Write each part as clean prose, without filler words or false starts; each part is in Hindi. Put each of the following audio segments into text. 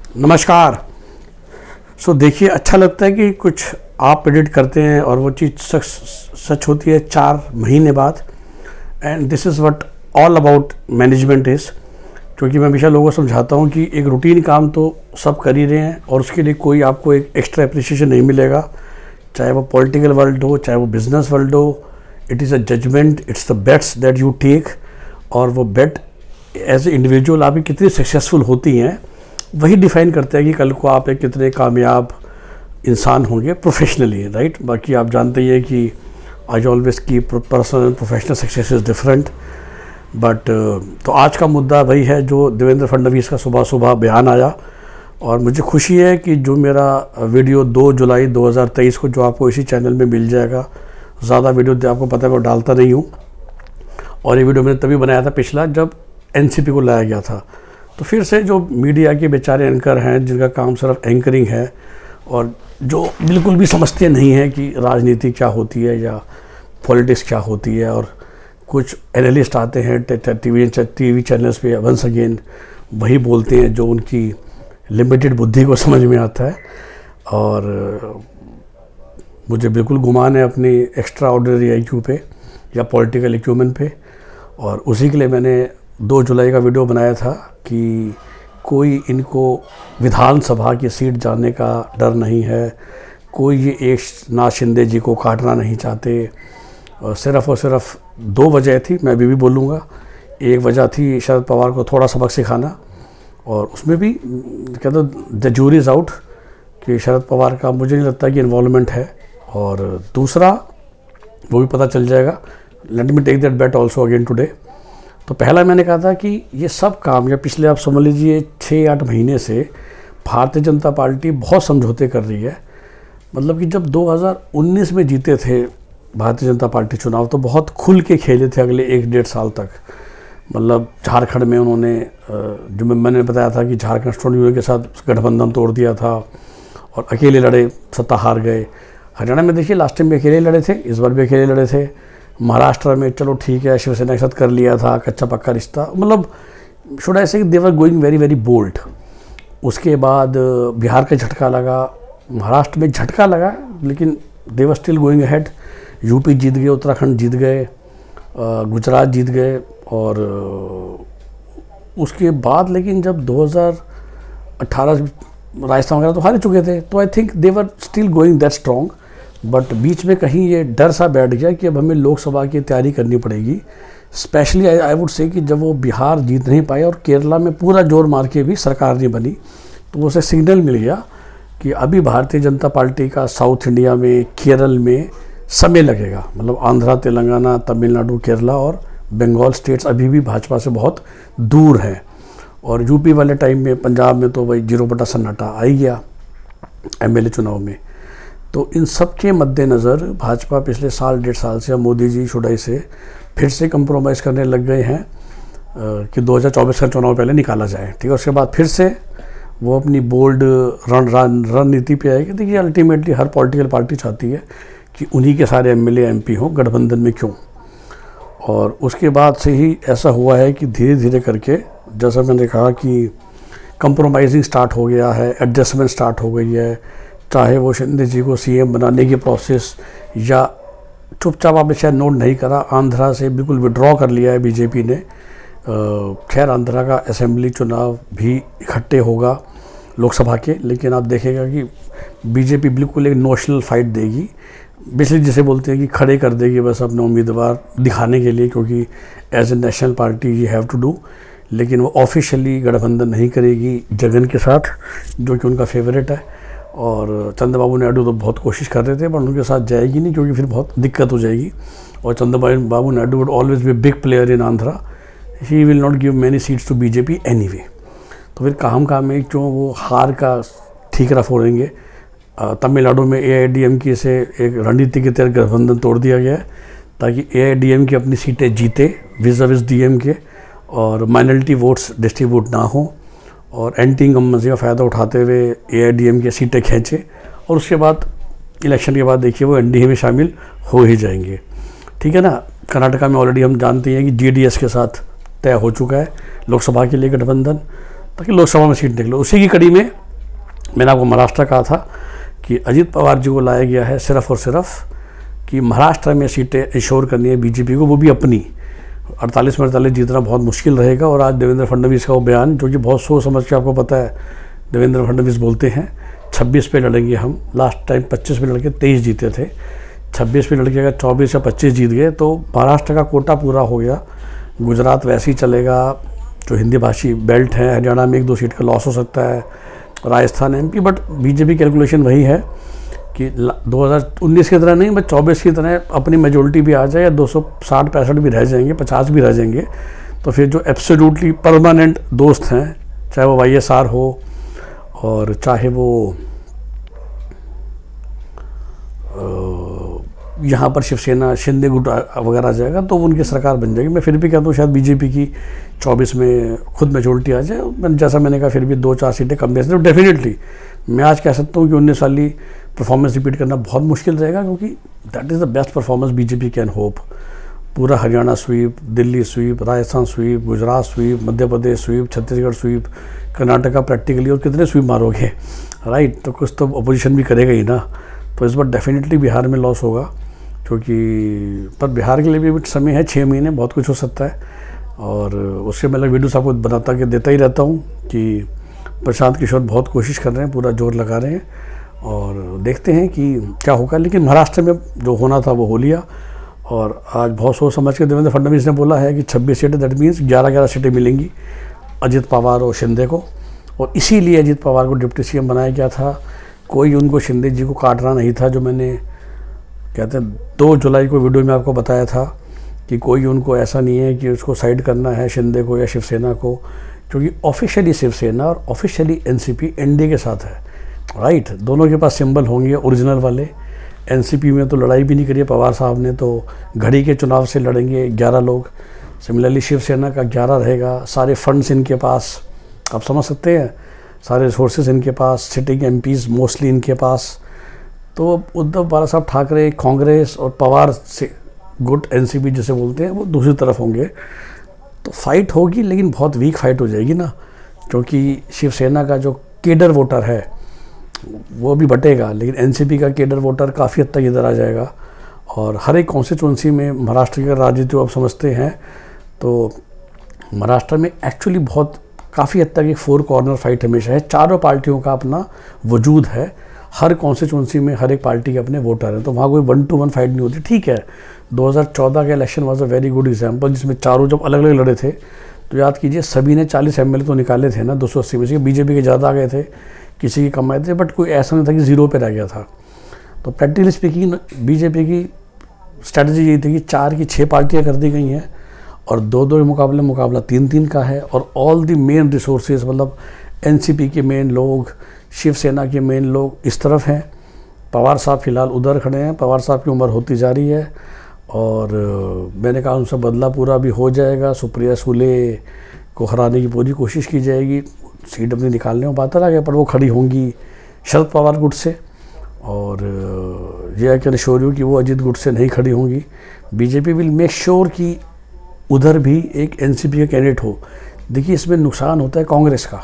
नमस्कार। देखिए, अच्छा लगता है कि कुछ आप एडिट करते हैं और वो चीज़ सच होती है 4 महीने बाद। And this is what all about management is. क्योंकि मैं हमेशा लोगों को समझाता हूँ कि एक रूटीन काम तो सब कर ही रहे हैं और उसके लिए कोई आपको एक एक्स्ट्रा अप्रिसिएशन नहीं मिलेगा, चाहे वो पॉलिटिकल वर्ल्ड हो, चाहे वो बिजनेस वर्ल्ड हो। It is a judgement, it's the bets that you take, और वो बेट एज ए इंडिविजुअल आपकी कितनी सक्सेसफुल होती हैं वही डिफाइन करते हैं कि कल को आप एक कितने कामयाब इंसान होंगे प्रोफेशनली, राइट। बाकी आप जानते ही हैं कि आई ऑलवेज की personal and professional success is different. But तो आज का मुद्दा वही है जो देवेंद्र फडणवीस का सुबह सुबह बयान आया, और मुझे खुशी है कि जो मेरा वीडियो 2 जुलाई 2023 को जो आपको इसी चैनल में मिल जाएगा। ज़्यादा वीडियो आपको पता है मैं डालता नहीं हूँ, और ये वीडियो मैंने तभी बनाया था पिछला जब एनसीपी को लाया गया था। तो फिर से जो मीडिया के बेचारे एंकर हैं जिनका काम सिर्फ एंकरिंग है और जो बिल्कुल भी समझते नहीं हैं कि राजनीति क्या होती है या पॉलिटिक्स क्या होती है, और कुछ एनालिस्ट आते हैं टीवी चैनल्स पे वंस अगेन वही बोलते हैं जो उनकी लिमिटेड बुद्धि को समझ में आता है। और मुझे बिल्कुल गुमान है अपनी एक्स्ट्रा ऑर्डिनरी IQ पे या पॉलिटिकल एक्यूमेंट पे, और उसी के लिए मैंने 2 जुलाई का वीडियो बनाया था कि कोई इनको विधानसभा की सीट जाने का डर नहीं है, कोई ये एकनाथ शिंदे जी को काटना नहीं चाहते। और सिर्फ 2 वजह थी, मैं अभी भी बोलूँगा। एक वजह थी शरद पवार को थोड़ा सबक सिखाना, और उसमें भी कहते द जूरी इज़ आउट कि शरद पवार का मुझे नहीं लगता कि इन्वॉल्वमेंट है। और दूसरा वो भी पता चल जाएगा। Let me take that bet also again today. तो पहला मैंने कहा था कि ये सब काम या पिछले आप समझ लीजिए 6-8 महीने से भारतीय जनता पार्टी बहुत समझौते कर रही है। मतलब कि जब 2019 में जीते थे भारतीय जनता पार्टी चुनाव तो बहुत खुल के खेले थे अगले 1-1.5 साल तक। मतलब झारखंड में उन्होंने जो मैंने बताया था कि झारखंड स्टूडेंट यूनियन के साथ गठबंधन तोड़ दिया था और अकेले लड़े, सत्ता हार गए। हरियाणा में देखिए लास्ट टाइम भी अकेले लड़े थे, इस बार भी अकेले लड़े थे। महाराष्ट्र में चलो ठीक है शिवसेना के साथ कर लिया था कच्चा पक्का रिश्ता। मतलब should I say they were going very very bold. उसके बाद बिहार का झटका लगा, महाराष्ट्र में झटका लगा, लेकिन they were still going ahead. UP जीत गए, उत्तराखंड जीत गए, गुजरात जीत गए। और उसके बाद लेकिन जब 2018 राजस्थान वगैरह तो हार चुके थे, तो I think they were still going that strong. But बीच में कहीं ये डर सा बैठ गया कि अब हमें लोकसभा की तैयारी करनी पड़ेगी। स्पेशली आई वुड से कि जब वो बिहार जीत नहीं पाए और केरला में पूरा जोर मार के भी सरकार नहीं बनी, तो उसे सिग्नल मिल गया कि अभी भारतीय जनता पार्टी का साउथ इंडिया में, केरल में समय लगेगा। मतलब आंध्रा, तेलंगाना, तमिलनाडु, केरला और बंगाल स्टेट्स अभी भी भाजपा से बहुत दूर हैं। और यूपी वाले टाइम में, पंजाब में तो वही 0 बटा सन्नाटा आ ही गया MLA चुनाव में। तो इन सब के मद्देनज़र भाजपा पिछले साल 1.5 साल से मोदी जी शुडाई से फिर से कंप्रोमाइज़ करने लग गए हैं कि 2024 का चुनाव पहले निकाला जाए। ठीक है, उसके बाद फिर से वो अपनी बोल्ड रणनीति पे आएगी। देखिए अल्टीमेटली हर पॉलिटिकल पार्टी चाहती है कि उन्हीं के सारे MLA MP हों, गठबंधन में क्यों। और उसके बाद से ही ऐसा हुआ है कि धीरे धीरे करके, जैसा मैंने कहा कि कंप्रोमाइजिंग स्टार्ट हो गया है, एडजस्टमेंट स्टार्ट हो गई है। चाहे वो शिंदे जी को CM बनाने की प्रोसेस, या चुपचाप आपने शायद नोट नहीं करा, आंध्रा से बिल्कुल विड्रॉ कर लिया है बीजेपी ने। खैर आंध्रा का असेंबली चुनाव भी इकट्ठे होगा लोकसभा के, लेकिन आप देखेगा कि बीजेपी बिल्कुल एक नोशनल फाइट देगी। बेसिकली जिसे बोलते हैं कि खड़े कर देगी बस अपने उम्मीदवार दिखाने के लिए, क्योंकि as a national party you have to do. लेकिन वो ऑफिशियली गठबंधन नहीं करेगी जगन के साथ, जो कि उनका फेवरेट है। और चंद्रबाबू नायडू तो बहुत कोशिश कर रहे थे, पर उनके साथ जाएगी नहीं क्योंकि फिर बहुत दिक्कत हो जाएगी। और Chandrababu Naidu would always be big player in Andhra, he will not give many seats to BJP anyway. तो फिर काम में क्यों वो हार का ठीकरा फोड़ेंगे। तमिलनाडु में AIADMK से एक रणनीति के तहत गठबंधन तोड़ दिया गया है ताकि AIADMK अपनी सीटें जीते विज़ DMK, और माइनॉरिटी वोट्स डिस्ट्रीब्यूट ना हो, और एंटी इनकम्बेंसी का फ़ायदा उठाते हुए AIADMK सीटें खींचे। और उसके बाद इलेक्शन के बाद देखिए वो NDA में शामिल हो ही जाएंगे। ठीक है ना। कर्नाटका में ऑलरेडी हम जानते हैं कि JDS के साथ तय हो चुका है लोकसभा के लिए गठबंधन, ताकि लोकसभा में सीट निकले। उसी की कड़ी में मैंने आपको महाराष्ट्र कहा था कि अजीत पवार जी को लाया गया है सिर्फ और सिर्फ कि महाराष्ट्र में सीटें इंश्योर करनी है बीजेपी को, वो भी अपनी। 48 में 48 जीतना बहुत मुश्किल रहेगा। और आज देवेंद्र फडणवीस का वो बयान, जो कि बहुत सोच समझ के, आपको पता है देवेंद्र फडणवीस बोलते हैं 26 पे लड़ेंगे हम। लास्ट टाइम 25 पे लड़के 23 जीते थे, 26 पे लड़के अगर 24 या 25 जीत गए तो महाराष्ट्र का कोटा पूरा हो गया। गुजरात वैसे ही चलेगा, जो हिंदी भाषी बेल्ट है, हरियाणा में 1-2 सीट का लॉस हो सकता है, Rajasthan MP. But BJP calculation वही है कि 2019 की तरह नहीं, बट 24 की तरह अपनी मेजोरिटी भी आ जाए, या 260-65 भी रह जाएंगे, 50 भी रह जाएंगे, तो फिर जो एब्सोल्युटली परमानेंट दोस्त हैं, चाहे वो YSR हो और चाहे वो यहाँ पर शिवसेना शिंदे गुट वगैरह आ जाएगा, तो उनकी सरकार बन जाएगी। मैं फिर भी कहता हूँ शायद बीजेपी की 24 में खुद मेजोरिटी आ जाए। जैसा मैंने कहा, फिर भी 2-4 सीटें कम दे सकते। तो डेफिनेटली मैं आज कह सकता हूँ कि 19 वाली परफॉर्मेंस रिपीट करना बहुत मुश्किल रहेगा, क्योंकि that is the best performance BJP can hope. पूरा Haryana sweep, Delhi sweep, Rajasthan sweep, Gujarat sweep, Madhya Pradesh sweep, Chhattisgarh sweep, Karnataka practically, और कितने स्वीप मारोगे, राइट? तो कुछ तो अपोजिशन भी करेगा ही ना। तो इस बार डेफिनेटली बिहार में लॉस होगा, क्योंकि पर बिहार के लिए भी समय है, 6 महीने, बहुत कुछ हो सकता है। और उसके मैं वीडियोस आपको बनाता के देता ही रहता हूँ कि प्रशांत किशोर बहुत कोशिश कर रहे हैं, पूरा जोर लगा रहे हैं, और देखते हैं कि क्या होगा। लेकिन महाराष्ट्र में जो होना था वो हो लिया। और आज बहुत सोच समझ के देवेंद्र फडणवीस ने बोला है कि 26 सीटें, दैट मीन्स 11-11 सीटें मिलेंगी अजित पवार और शिंदे को। और इसीलिए अजित पवार को डिप्टी CM बनाया गया था। कोई उनको शिंदे जी को काटना नहीं था, जो मैंने कहते हैं 2 जुलाई को वीडियो में आपको बताया था कि कोई उनको ऐसा नहीं है कि उसको साइड करना है शिंदे को या शिवसेना को, क्योंकि ऑफिशियली शिवसेना और ऑफिशियली NCP NDA के साथ है, राइट? दोनों के पास सिंबल होंगे ओरिजिनल वाले। NCP में तो लड़ाई भी नहीं करी है पवार साहब ने, तो घड़ी के चुनाव से लड़ेंगे 11 लोग। सिमिलरली शिवसेना का 11 रहेगा। सारे फंड्स इनके पास, आप समझ सकते हैं, सारे रिसोर्सेज इनके पास, सिटिंग MPs मोस्टली इनके पास। तो उद्धव बाला साहब ठाकरे, कांग्रेस और पवार से गुट NCP जिसे बोलते हैं, वो दूसरी तरफ होंगे। तो फाइट होगी, लेकिन बहुत वीक फाइट हो जाएगी ना, क्योंकि शिवसेना का जो केडर वोटर है वो भी बटेगा, लेकिन NCP का केडर वोटर काफ़ी हद तक इधर आ जाएगा। और हर एक कॉन्स्टिट्यूंसी में महाराष्ट्र की राजनीति आप समझते हैं, तो महाराष्ट्र में एक्चुअली बहुत काफ़ी हद तक एक 4 कॉर्नर फाइट हमेशा है। चारों पार्टियों का अपना वजूद है, हर कॉन्स्टिट्यूंसी में हर एक पार्टी के अपने वोटर हैं, तो वहाँ कोई 1-to-1 फाइट नहीं होती। ठीक है, 2014 का election was a very good example, जिसमें चारों जब अलग अलग लड़े थे, तो याद कीजिए सभी ने 40 MLA तो निकाले थे ना, 280 में से। बीजेपी के ज़्यादा आ गए थे, किसी के कम आए थे, बट कोई ऐसा नहीं था कि 0 पे रह गया था। तो प्रैक्टिकली स्पीकिंग बीजेपी की स्ट्रैटेजी यही थी कि 4 की 6 पार्टियाँ कर दी गई हैं, और 2-2 के मुकाबला 3-3 का है। और ऑल दी मेन रिसोर्सेज, मतलब NCP के मेन लोग, शिवसेना के मेन लोग इस तरफ हैं, पवार साहब फिलहाल उधर खड़े हैं। पवार साहब की उम्र होती जा रही है, और मैंने कहा उनसे बदला पूरा भी हो जाएगा। सुप्रिया सुले को हराने की पूरी कोशिश की जाएगी, सीट अपनी निकालने में बात आ गया, पर वो खड़ी होंगी शरद पवार गुट से। और ये कैन श्योर यू कि वो अजीत गुट से नहीं खड़ी होंगी। बीजेपी विल मेक श्योर कि उधर भी एक NCP का कैंडिडेट हो। देखिए, इसमें नुकसान होता है कांग्रेस का।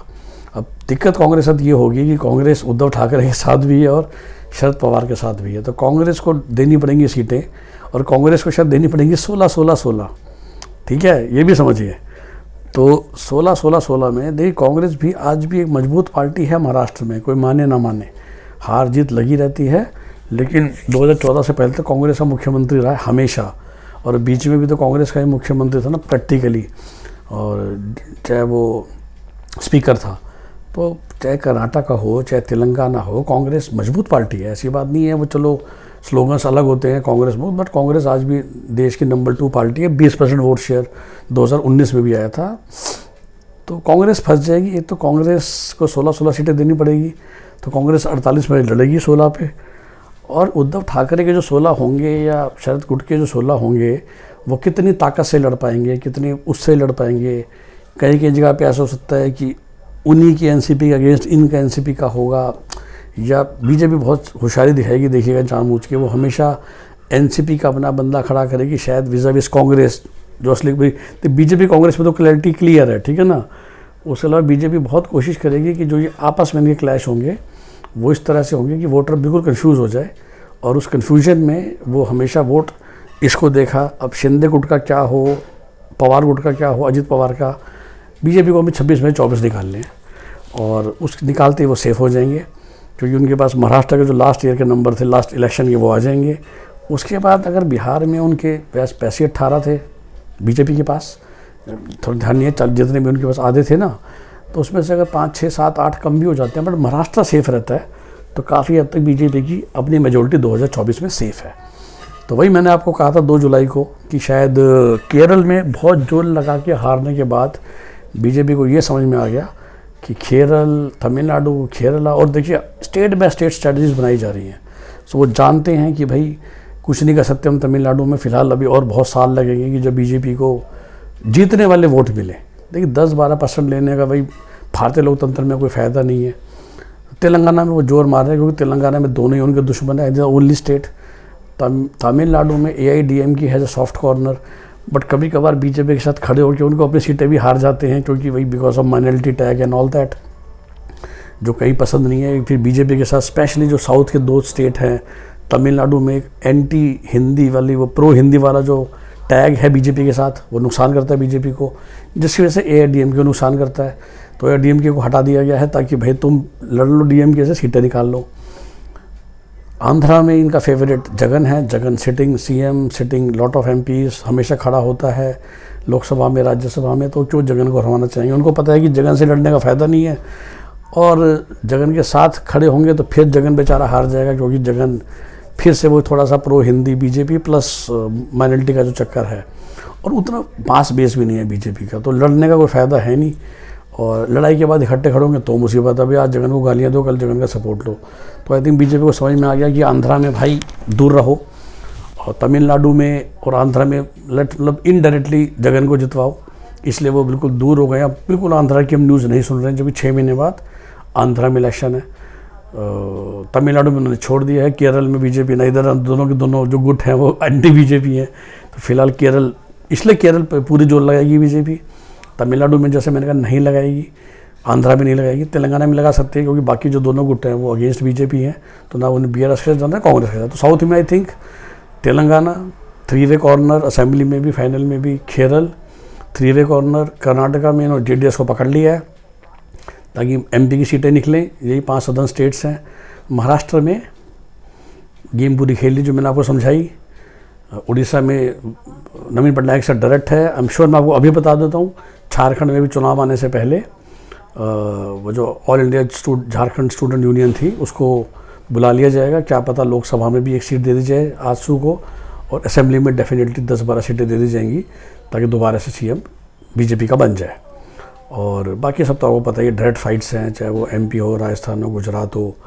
अब दिक्कत कांग्रेस साथ ये होगी कि कांग्रेस उद्धव ठाकरे के साथ भी है और शरद पवार के साथ भी है, तो कांग्रेस को देनी पड़ेंगी सीटें, और कांग्रेस को शायद देनी पड़ेंगी 16-16-16। ठीक है, ये भी समझिए। तो 16-16-16 में देखिए, कांग्रेस भी आज भी एक मजबूत पार्टी है महाराष्ट्र में, कोई माने ना माने, हार जीत लगी रहती है। लेकिन 2014 से पहले तक कांग्रेस का मुख्यमंत्री रहा है हमेशा, और बीच में भी तो कांग्रेस का ही मुख्यमंत्री था ना प्रैक्टिकली, और चाहे वो स्पीकर था। तो चाहे कर्नाटक हो चाहे तेलंगाना हो, कांग्रेस मजबूत पार्टी है, ऐसी बात नहीं है। वो चलो स्लोगन्स अलग होते हैं कांग्रेस में, बट कांग्रेस आज भी देश की नंबर 2 पार्टी है। 20% वोट शेयर 2019 में भी आया था। तो कांग्रेस फंस जाएगी। एक तो कांग्रेस को 16-16 सीटें देनी पड़ेगी, तो कांग्रेस 48 में लड़ेगी 16 पे, और उद्धव ठाकरे के जो 16 होंगे या शरद गुट के जो 16 होंगे, वो कितनी ताकत से लड़ पाएंगे, कितनी उससे लड़ पाएंगे। कहीं कहीं जगह पे ऐसा हो सकता है कि उन्हीं की NCP के अगेंस्ट इनका NCP का होगा, या बीजेपी बहुत होशियारी दिखाएगी, देखिएगा जानबूझ के वो हमेशा NCP का अपना बंदा खड़ा करेगी, शायद विज़ कांग्रेस जो असली। तो बीजेपी कांग्रेस में तो क्लैरिटी क्लियर है, ठीक है ना। उसके अलावा बीजेपी बहुत कोशिश करेगी कि जो ये आपस में इनके क्लैश होंगे वो इस तरह से होंगे कि वोटर बिल्कुल कंफ्यूज हो जाए, और उस कन्फ्यूजन में वो हमेशा वोट इसको देखा, अब शिंदे गुट का क्या हो, पवार गुट का क्या हो, अजित पवार का, बीजेपी को हमें 26 में 24 निकालने हैं, और उस निकालते ही वो सेफ हो जाएंगे, क्योंकि उनके पास महाराष्ट्र के जो लास्ट ईयर के नंबर थे, लास्ट इलेक्शन के, वो आ जाएंगे। उसके बाद अगर बिहार में उनके पास 85-18 थे बीजेपी के पास, थोड़ा ध्यान नहीं है, जितने भी उनके पास आधे थे ना, तो उसमें से अगर 5, 6, 7, 8 कम भी हो जाते हैं, बट महाराष्ट्र सेफ रहता है, तो काफ़ी हद तक बीजेपी की अपनी मेजोरिटी 2024 में सेफ है। तो वही मैंने आपको कहा था 2 जुलाई को कि शायद केरल में बहुत जोर लगा के हारने के बाद बीजेपी को ये समझ में आ गया कि केरल, तमिलनाडु, केरला, और देखिए स्टेट बाय स्टेट स्ट्रेटजीज बनाई जा रही हैं। सो वो जानते हैं कि भाई कुछ नहीं कर सकते हम तमिलनाडु में फ़िलहाल, अभी और बहुत साल लगेंगे कि जब बीजेपी को जीतने वाले वोट मिले। देखिए 10-12% लेने का भाई भारतीय लोकतंत्र में कोई फ़ायदा नहीं है। तेलंगाना में वो जोर मार रहे हैं, क्योंकि तेलंगाना में दोनों ही उनके दुश्मन है, ओनली स्टेट। तमिलनाडु में AIDMK has a soft corner, but कभी कभार बीजेपी के साथ खड़े होकर उनको अपनी सीटें भी हार जाते हैं, क्योंकि वही because of minority tag and all that, जो कहीं पसंद नहीं है। फिर बीजेपी के साथ स्पेशली जो साउथ के 2 स्टेट हैं, तमिलनाडु में एक एंटी हिंदी वाली, वो प्रो हिंदी वाला जो टैग है बीजेपी के साथ, वो नुकसान करता है बीजेपी को, जिसकी वजह से AIDMK को नुकसान करता है। तो AIDMK को हटा दिया गया है ताकि भाई तुम लड़ लो DMK से, सीटें निकाल लो। आंध्रा में इनका फेवरेट जगन है, Jagan sitting CM, sitting lot of MPs, हमेशा खड़ा होता है लोकसभा में, राज्यसभा में, तो क्यों जगन को हरवाना चाहेंगे। उनको पता है कि जगन से लड़ने का फ़ायदा नहीं है, और जगन के साथ खड़े होंगे तो फिर जगन बेचारा हार जाएगा, क्योंकि जगन फिर से वो थोड़ा सा pro Hindi BJP plus minority का जो चक्कर है, और उतना मास बेस भी नहीं है बीजेपी का, तो लड़ने का कोई फ़ायदा है नहीं। और लड़ाई के बाद इकट्ठे खड़े होंगे तो मुसीबत, अभी आज जगन को गालियाँ दो, कल जगन का सपोर्ट लो। तो आई थिंक बीजेपी को समझ में आ गया कि आंध्रा में भाई दूर रहो, और तमिलनाडु में और आंध्रा में मतलब इनडायरेक्टली जगन को जितवाओ, इसलिए वो बिल्कुल दूर हो गए। अब बिल्कुल आंध्रा की हम न्यूज़ नहीं सुन रहे हैं, जब 6 महीने बाद आंध्रा में इलेक्शन है। तमिलनाडु में उन्होंने छोड़ दिया है, केरल में बीजेपी नहीं, इधर दोनों के दोनों जो गुट हैं वो एंटी बीजेपी है। तो फिलहाल केरल, इसलिए केरल पे पूरी जोर लगाएगी बीजेपी। तमिलनाडु में जैसे मैंने कहा नहीं लगाएगी, आंध्रा में नहीं लगाएगी, तेलंगाना में लगा सकते हैं, क्योंकि बाकी जो दोनों गुट हैं वो अगेंस्ट बीजेपी हैं, तो ना उन्हें BRS के साथ जाना है, कांग्रेस के साथ। तो साउथ में आई थिंक तेलंगाना 3-वे कॉर्नर, असेंबली में भी, फाइनल में भी केरल 3-वे कॉर्नर, कर्नाटका में इन्होंने JDS को पकड़ लिया है ताकि MP की सीटें निकलें, यही 5 सदर्न स्टेट्स हैं। महाराष्ट्र में गेम पूरी खेल ली जो मैंने आपको समझाई। उड़ीसा में नवीन पटनायक से डायरेक्ट है, आई एम श्योर। मैं आपको अभी बता देता हूँ, झारखंड में भी चुनाव आने से पहले वो जो all India Jharkhand student union थी उसको बुला लिया जाएगा, क्या पता लोकसभा में भी एक सीट दे दी जाए आजसू को, और असेंबली में डेफिनेटली 10-12 सीटें दे दी जाएंगी, ताकि दोबारा से CM बीजेपी का बन जाए। और बाकी सब तो आपको पता ही है, डायरेक्ट फाइट्स हैं, चाहे वो MP हो, राजस्थान हो, गुजरात हो,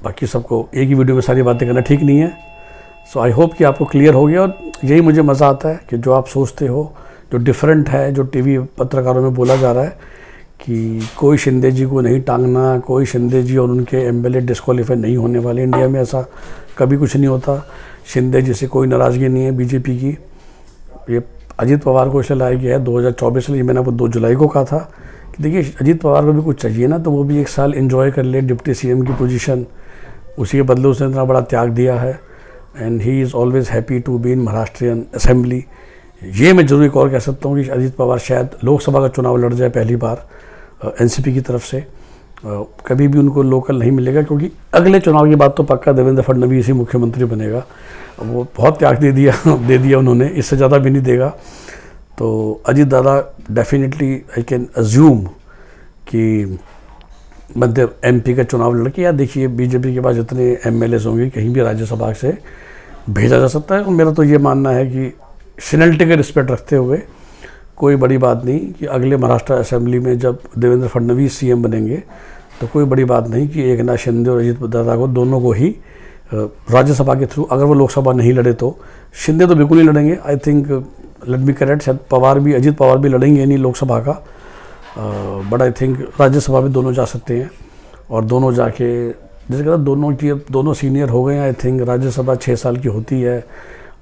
बाकी सबको एक ही वीडियो में सारी बातें करना ठीक नहीं है। सो आई होप कि आपको क्लियर हो गया, और यही मुझे मज़ा आता है कि जो आप सोचते हो, जो डिफरेंट है, जो TV पत्रकारों में बोला जा रहा है कि कोई शिंदे जी को नहीं टांगना, कोई शिंदे जी और उनके MLA डिस्क्वालीफाई नहीं होने वाले। इंडिया में ऐसा कभी कुछ नहीं होता, शिंदे जी से कोई नाराज़गी नहीं है बीजेपी की। ये अजीत पवार को चलाया गया है 2024 में, मैंने आपको 2 जुलाई को कहा था कि देखिए अजीत पवार को भी कुछ चाहिए ना, तो वो भी 1 साल एंजॉय कर ले डिप्टी CM की पोजीशन, उसी के बदले उसने इतना बड़ा त्याग दिया है, and he is always happy to be in Maharashtrian assembly. ये मैं जरूर एक और कह सकता हूँ कि अजीत पवार शायद लोकसभा का चुनाव लड़ जाए पहली बार NCP की तरफ से, कभी भी उनको लोकल नहीं मिलेगा, क्योंकि अगले चुनाव की बात तो पक्का देवेंद्र फडणवीस ही मुख्यमंत्री बनेगा। वो बहुत त्याग दे दिया उन्होंने, इससे ज़्यादा भी नहीं देगा। तो अजीत दादा डेफिनेटली आई कैन अज्यूम कि मध्य MP का चुनाव लड़के, या देखिए बीजेपी के पास जितने MLAs होंगे कहीं भी राज्यसभा से भेजा जा सकता है। और मेरा तो ये मानना है कि सीनियरिटी का रिस्पेक्ट रखते हुए कोई बड़ी बात नहीं कि अगले महाराष्ट्र असेंबली में जब देवेंद्र फडणवीस CM बनेंगे तो कोई बड़ी बात नहीं कि एकनाथ शिंदे और अजीत दादा को, दोनों को ही राज्यसभा के थ्रू, अगर वो लोकसभा नहीं लड़े तो शिंदे तो बिल्कुल नहीं लड़ेंगे। I think let me correct, शायद पवार भी, अजीत पवार भी लड़ेंगे नहीं लोकसभा का, बट आई थिंक राज्यसभा में दोनों जा सकते हैं। और दोनों जाके, जैसे कहता दोनों सीनियर हो गए हैं। आई थिंक राज्यसभा 6 साल की होती है,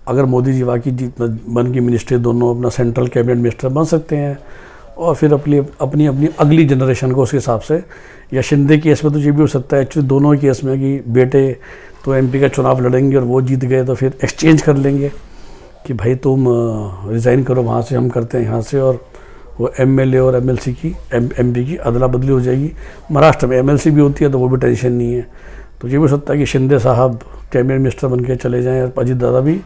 अगर मोदी जी वाकई बन की मिनिस्ट्री, दोनों अपना सेंट्रल कैबिनेट मिनिस्टर बन सकते हैं। और फिर अपनी अपनी अपनी अगली जनरेशन को उस हिसाब से, या शिंदे केस में तो ये भी हो सकता है एक्चुअली दोनों ही केस में कि बेटे तो एमपी का चुनाव लड़ेंगे और वो जीत गए तो फिर एक्सचेंज कर लेंगे कि भाई तुम रिज़ाइन करो वहाँ से, हम करते हैं यहाँ से, और वो एमएलए और एमएलसी की एमपी की अदला बदली हो जाएगी। महाराष्ट्र में एमएलसी भी होती है तो वो भी टेंशन नहीं है। तो ये भी हो सकता है कि शिंदे साहब कैबिनेट मिनिस्टर बन के चले जाएँ, अजीत दादा भी,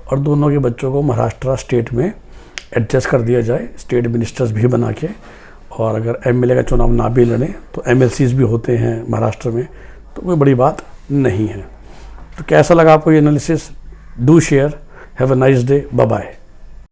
और दोनों के बच्चों को महाराष्ट्र स्टेट में एडजस्ट कर दिया जाए, स्टेट मिनिस्टर्स भी बना के। और अगर एमएलए का चुनाव ना भी लड़ें तो एमएलसीज भी होते हैं महाराष्ट्र में, तो कोई बड़ी बात नहीं है। तो कैसा लगा आपको ये analysis? Do share. Have a nice day. Bye bye.